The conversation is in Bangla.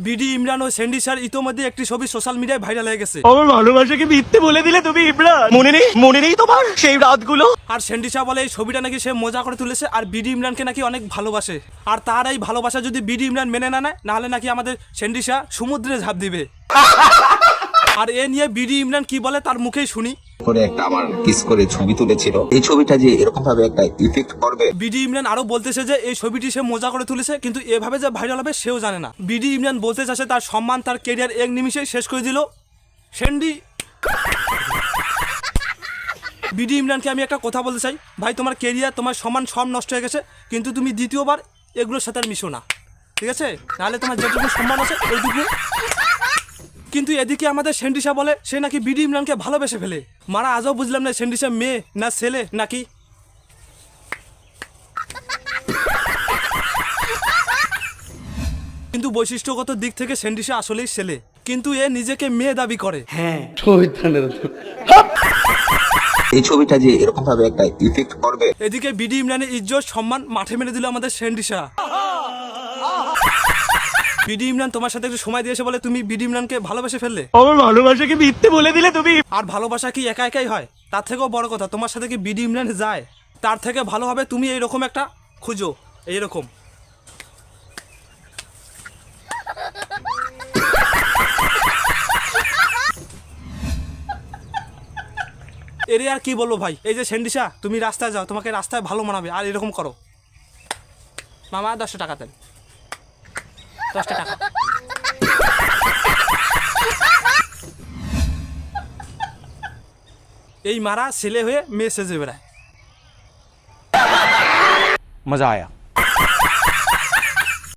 বিডি ইমরান ও সেন্ডিসার ইতোমধ্যে একটি ছবি সোশ্যাল মিডিয়ায় ভাইরাল হয়ে গেছে। আমার ভালোবাসাকে মিথ্যে বলে দিলে তুমি ইমরান। মনে নেই তোমার সেই রাতগুলো? আর সেন্ডিসা বলে এই ছবিটা নাকি সে মজা করে তুলেছে আর বিডি ইমরানকে নাকি অনেক ভালোবাসে, আর তার এই ভালোবাসা যদি বিডি ইমরান মেনে না নেয় নাহলে নাকি আমাদের সেন্ডিসা সমুদ্রে ঝাঁপ দিবে। আর এ নিয়ে বিডি ইমরান কি বলে তার মুখেই শুনি। করে একটা আমার কিস করে ছবি তুলেছিল, এই ছবিটা যে এরকম ভাবে একটা ইফেক্ট করবে। বিডি ইমরান আরো বলতেছে যে এই ছবিটি সে মজা করে তুলেছে, কিন্তু এভাবে যে ভাইরাল হবে সেও জানে না। বিডি ইমরান বলতে চাচ্ছে তার সম্মান তার কেরিয়ার এক নিমিষেই শেষ করে দিল সেন্ডি। বিডি ইমরানকে আমি একটা কথা বলতে চাই, ভাই তোমার কেরিয়ার তোমার সম্মান সব নষ্ট হয়ে গেছে, কিন্তু তুমি দ্বিতীয়বার এগুলোর সাথে আর মিশো না, ঠিক আছে? নাহলে তোমার যেটুকু সম্মান আছে ওইটুকু। কিন্তু এদিকে আমাদের সেন্ডিসা বলে সে নাকি বিডি ইমরানকে ভালোবেসে ফেলে। মারা আজও বুঝলাম না সেন্ডিসা মেয়ে না ছেলে নাকি। কিন্তু বৈশিষ্ট্যগত দিক থেকে সেন্ডিসা আসলেই ছেলে, কিন্তু এ নিজেকে মেয়ে দাবি করে। হ্যাঁ, এই ছবিটা যে এরকম ভাবে একটা ইফেক্ট করবে। এদিকে বিডি ইমরানের ইজ্জত সম্মান মাঠে মেরে দিল আমাদের সেন্ডিসা। বিডি ইমরান তোমার সাথে একটু সময় দিয়েছে বলে তুমি বিডি ইমরানকে ভালোবেসে ফেললে। আমার ভালোবাসাকে মিথ্যে বলে দিলে তুমি। আর ভালোবাসা কি একা একাই হয়? তার থেকেও বড় কথা তোমার সাথে কি বিডি ইমরান যায়? তার থেকে ভালো হবে তুমি এইরকম একটা খুঁজো, এইরকম। এরে আর কি বলবো ভাই, এই যে সেন্ডিসা তুমি রাস্তায় যাও, তোমাকে রাস্তায় ভালো মানাবে, আর এরকম করো। মামা 10 টাকা দেন, 10 টাকা। এই মারা ছেলে হয়ে মেয়ে সেজে বেড়ায়। মজা আয়া।